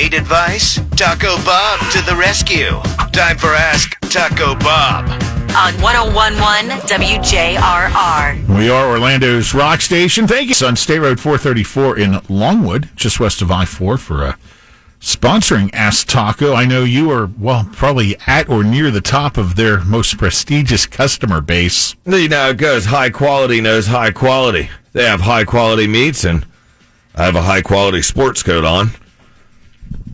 Need advice? Taco Bob to the rescue. Time for Ask Taco Bob. On 101.1 WJRR. We are Orlando's rock station. Thank you. On State Road 434 in Longwood, just west of I-4 for sponsoring Ask Taco. I know you are, well, probably at or near the top of their most prestigious customer base. You know, it goes high quality knows high quality. They have high quality meats, and I have a high quality sports coat on.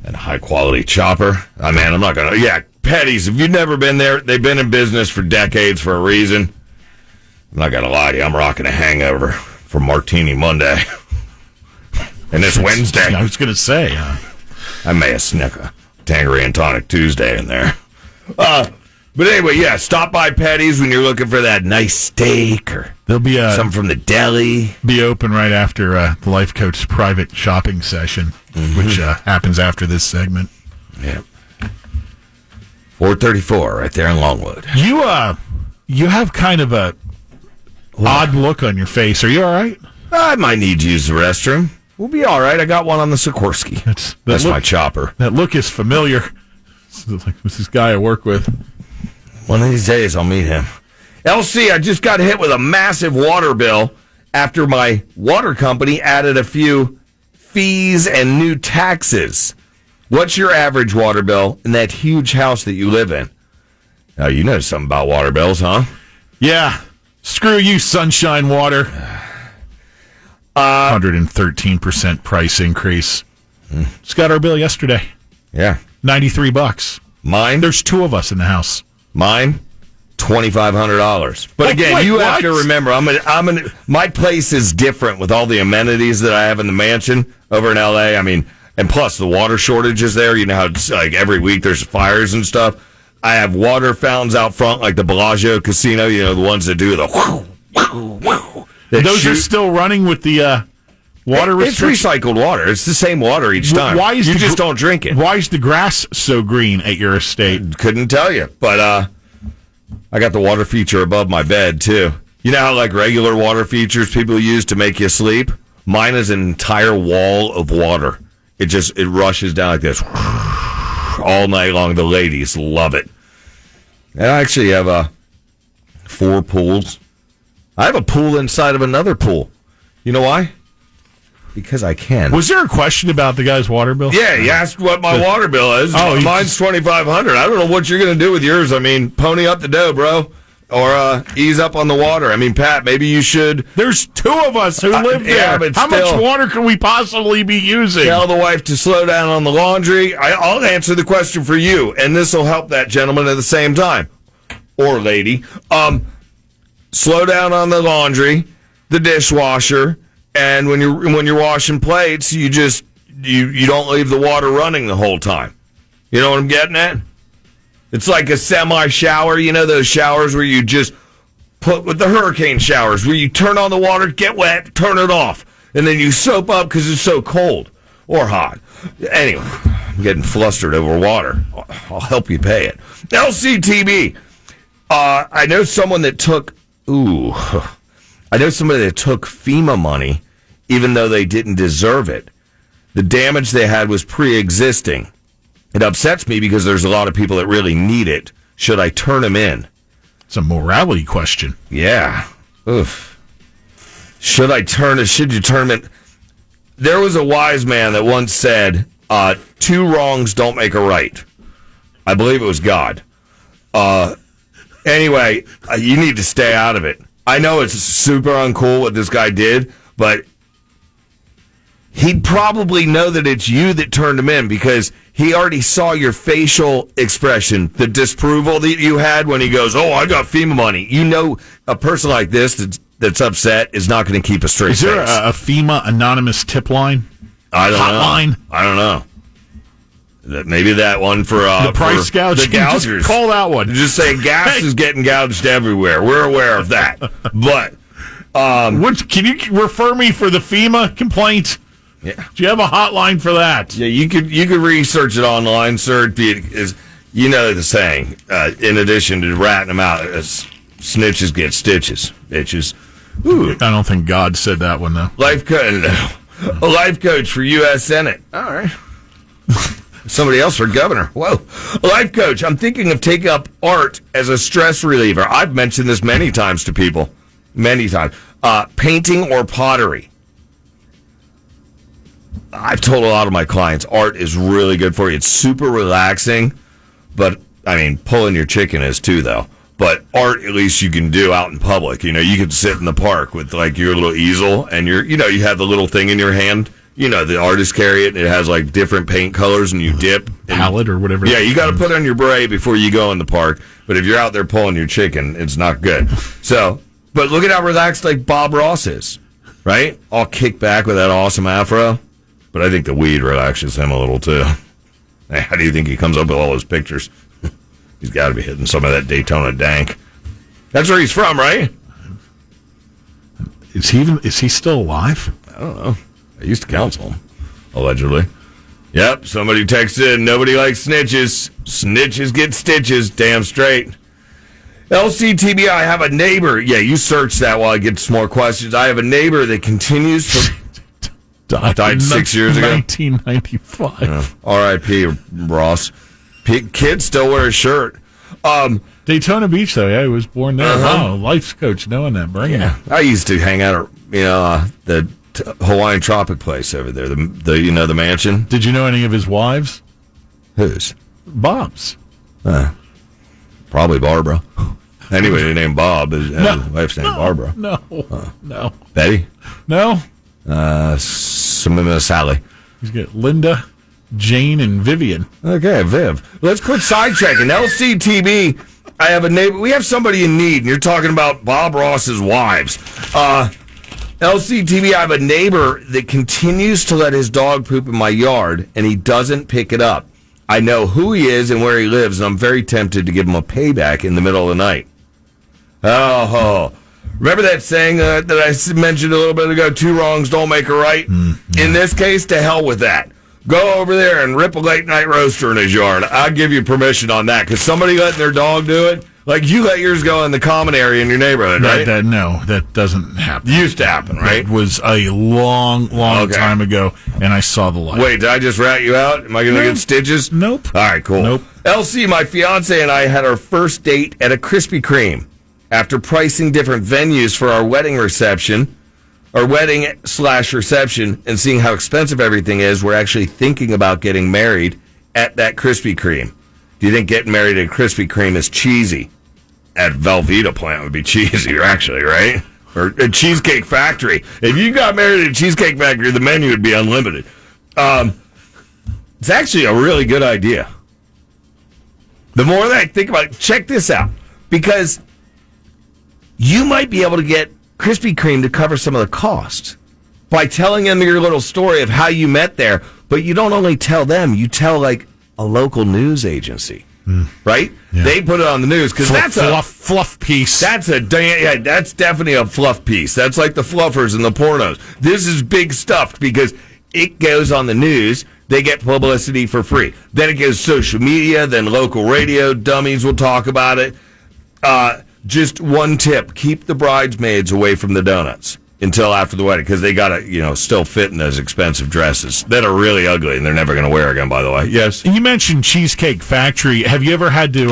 And a high quality chopper. I'm not going to. Yeah, Petty's. If you've never been there, they've been in business for decades for a reason. I'm not going to lie to you. I'm rocking a hangover for Martini Monday. And it's Wednesday. I was going to say. I may have snuck a Tangerine and Tonic Tuesday in there. But anyway, yeah, stop by Petty's when you're looking for that nice steak or there'll be something from the deli. Be open right after the Life Coach's private shopping session, which happens after this segment. Yeah. 434 right there in Longwood. You have kind of a odd look on your face. Are you all right? I might need to use the restroom. We'll be all right. I got one on the Sikorsky. That's my chopper. That look is familiar. It's like this guy I work with. One of these days, I'll meet him. LC, I just got hit with a massive water bill after my water company added a few fees and new taxes. What's your average water bill in that huge house that you live in? Now, you know something about water bills, huh? Yeah. Screw you, Sunshine Water. 113% price increase. Just got our bill yesterday. Yeah. $93. Mine? There's two of us in the house. Mine? $2,500. But again, wait, you have to remember, my place is different with all the amenities that I have in the mansion over in LA. I mean, and plus the water shortage is there. You know how it's like every week there's fires and stuff. I have water fountains out front, like the Bellagio Casino. You know, the ones that do the whoo, whoo, whoo. Those are still running with the water restriction? It's recycled water. It's the same water each time. You just don't drink it. Why is the grass so green at your estate? Couldn't tell you, but I got the water feature above my bed, too. You know how, like, regular water features people use to make you sleep? Mine is an entire wall of water. It rushes down like this all night long. The ladies love it. And I actually have 4 pools. I have a pool inside of another pool. You know why? Because I can. Was there a question about the guy's water bill? Yeah, he asked what my water bill is. Oh, mine's $2,500. I don't know what you're going to do with yours. I mean, pony up the dough, bro, or ease up on the water. I mean, Pat, maybe you should. There's 2 of us who live there. Yeah, but how much water can we possibly be using? Tell the wife to slow down on the laundry. I'll answer the question for you, and this will help that gentleman at the same time, or lady. Slow down on the laundry, the dishwasher. And when you're washing plates, you don't leave the water running the whole time. You know what I'm getting at? It's like a semi-shower. You know those showers where you just put with the hurricane showers, where you turn on the water, get wet, turn it off, and then you soap up because it's so cold or hot. Anyway, I'm getting flustered over water. I'll help you pay it. LCTV. I know somebody that took FEMA money, even though they didn't deserve it. The damage they had was pre-existing. It upsets me because there's a lot of people that really need it. Should I turn them in? It's a morality question. Yeah. Oof. Should you turn them in? There was a wise man that once said, 2 wrongs don't make a right. I believe it was God. Anyway, you need to stay out of it. I know it's super uncool what this guy did, but he'd probably know that it's you that turned him in because he already saw your facial expression, the disapproval that you had when he goes, "Oh, I got FEMA money." You know, a person like this that's upset is not going to keep a straight face. Is there a FEMA anonymous tip line? I don't Hotline? know. I don't know. Maybe that one for the price gouge. The gougers. Just call that one. Just say gas is getting gouged everywhere. We're aware of that. But can you refer me for the FEMA complaint? Yeah. Do you have a hotline for that? Yeah, you could research it online, sir. You know the saying. In addition to ratting them out, snitches get stitches, bitches. Ooh. I don't think God said that one though. A life coach for U.S. Senate. All right. somebody else for governor. Whoa. Life coach, I'm thinking of taking up art as a stress reliever. I've mentioned this many times to people. Many times. Painting or pottery. I've told a lot of my clients art is really good for you. It's super relaxing, but, I mean, pulling your chicken is too, though. But art, at least you can do out in public. You know, you can sit in the park with, like, your little easel, and you have the little thing in your hand. You know, the artists carry it, and it has, like, different paint colors, and you dip. Palette or whatever. Yeah, you got to put on your beret before you go in the park. But if you're out there pulling your chicken, it's not good. So, but look at how relaxed, like, Bob Ross is, right? All kicked back with that awesome afro. But I think the weed relaxes him a little, too. How do you think he comes up with all those pictures? He's got to be hitting some of that Daytona dank. That's where he's from, right? Is he still alive? I don't know. I used to counsel him, allegedly. Yep, somebody texted in, nobody likes snitches. Snitches get stitches, damn straight. LCTB, I have a neighbor. Yeah, you search that while I get some more questions. I have a neighbor that continues to... Died 6 years ago. 1995. R.I.P. Ross. Kid still wear a shirt. Daytona Beach, though. Yeah, he was born there. Wow, life's coach knowing that. Bringing it. I used to hang out at the Hawaiian Tropic place over there. The mansion. Did you know any of his wives? Whose? Bob's. Probably Barbara. Anyway, named Bob. His wife's named Barbara. No. Betty? No. Sally. He's got Linda, Jane, and Vivian. Okay, Viv. Let's quit sidetracking. LCTB, I have a neighbor. We have somebody in need, and you're talking about Bob Ross's wives. LCTV, I have a neighbor that continues to let his dog poop in my yard, and he doesn't pick it up. I know who he is and where he lives, and I'm very tempted to give him a payback in the middle of the night. Oh, remember that saying that I mentioned a little bit ago, 2 wrongs don't make a right? Yeah. In this case, to hell with that. Go over there and rip a late-night roaster in his yard. I'll give you permission on that, because somebody letting their dog do it, like you let yours go in the common area in your neighborhood, right? No, that doesn't happen. Used to happen, right? It was a long time ago, and I saw the light. Wait, did I just rat you out? Am I going to get stitches? Nope. All right, cool. Nope. LC, my fiance and I had our first date at a Krispy Kreme. After pricing different venues for our wedding reception, and seeing how expensive everything is, we're actually thinking about getting married at that Krispy Kreme. Do you think getting married at a Krispy Kreme is cheesy? At Velveeta plant would be cheesy, actually, right? Or a Cheesecake Factory. If you got married at a Cheesecake Factory, the menu would be unlimited. It's actually a really good idea. The more that I think about it, check this out. Because you might be able to get Krispy Kreme to cover some of the costs by telling them your little story of how you met there. But you don't only tell them, you tell like a local news agency, right? Yeah. They put it on the news because that's a fluff piece. That's definitely a fluff piece. That's like the fluffers and the pornos. This is big stuff because it goes on the news. They get publicity for free. Then it goes social media. Then local radio dummies will talk about it. Just one tip: keep the bridesmaids away from the donuts until after the wedding, because they gotta, still fit in those expensive dresses that are really ugly and they're never gonna wear again. By the way, yes. You mentioned Cheesecake Factory. Have you ever had to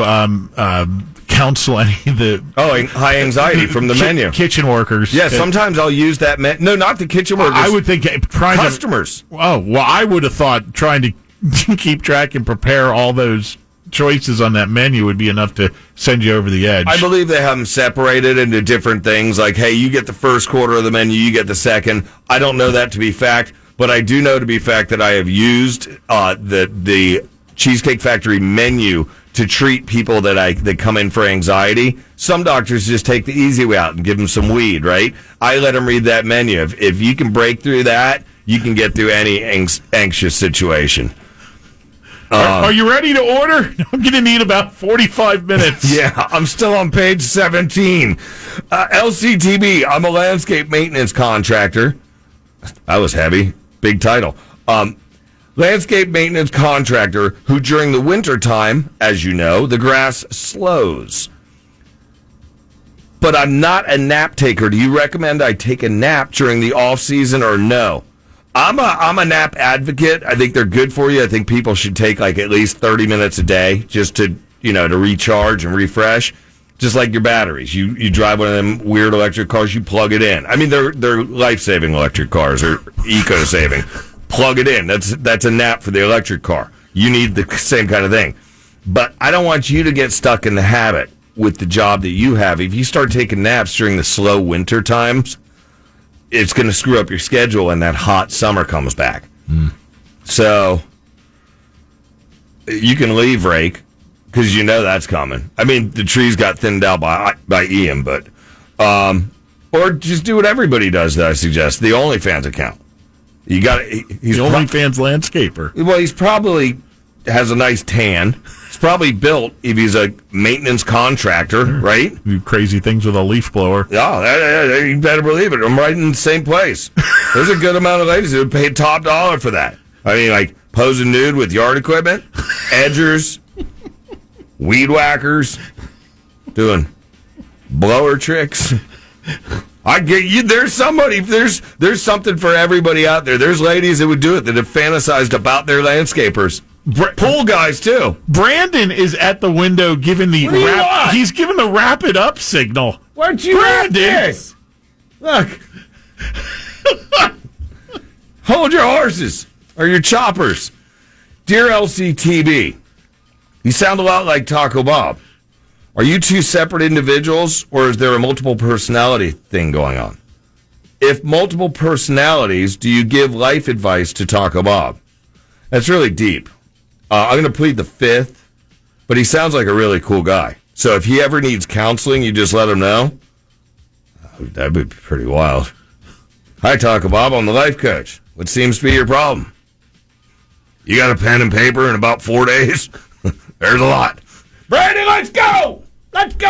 counsel any of the high anxiety from the menu kitchen workers? Yeah, sometimes I'll use that. No, not the kitchen workers. I would think customers. I would have thought trying to keep track and prepare all those choices on that menu would be enough to send you over the edge. I believe they have them separated into different things. Like, hey, you get the first quarter of the menu, you get the second. I don't know that to be fact, but I do know to be fact that I have used the Cheesecake Factory menu to treat people that come in for anxiety. Some doctors just take the easy way out and give them some weed, right? I let them read that menu. If you can break through that, you can get through any anxious situation. Are you ready to order? I'm going to need about 45 minutes. Yeah, I'm still on page 17. LCTB, I'm a landscape maintenance contractor. That was heavy. Big title. Landscape maintenance contractor who during the winter time, as you know, the grass slows. But I'm not a nap taker. Do you recommend I take a nap during the off season or no? I'm a nap advocate. I think they're good for you. I think people should take like at least 30 minutes a day just to to recharge and refresh. Just like your batteries. You drive one of them weird electric cars, you plug it in. I mean, they're life-saving electric cars or eco-saving. Plug it in. That's a nap for the electric car. You need the same kind of thing. But I don't want you to get stuck in the habit with the job that you have. If you start taking naps during the slow winter times, it's going to screw up your schedule and that hot summer comes back. So you can leave, Rake, because you know that's coming. I mean, the trees got thinned out by Ian, but or just do what everybody does that I suggest, the OnlyFans account. You got he's the OnlyFans landscaper. Well, he's probably has a nice tan. He's probably built if he's a maintenance contractor, right? Do crazy things with a leaf blower. Oh, you better believe it. I'm right in the same place. There's a good amount of ladies who would pay top dollar for that. I mean, like posing nude with yard equipment, edgers, weed whackers, doing blower tricks. I get you. There's somebody. There's something for everybody out there. There's ladies that would do it that have fantasized about their landscapers. Pool guys too. Brandon is at the window giving the wrap. He's giving the wrap it up signal. Where'd you wrap this? Look. Hold your horses or your choppers. Dear LCTV, you sound a lot like Taco Bob. Are you two separate individuals, or is there a multiple personality thing going on? If multiple personalities, do you give life advice to Taco Bob? That's really deep. I'm going to plead the fifth, but he sounds like a really cool guy. So if he ever needs counseling, you just let him know? That'd be pretty wild. Hi, Taco Bob. I'm the life coach. What seems to be your problem? You got a pen and paper in about 4 days? There's a lot. Brandon, let's go! Let's go!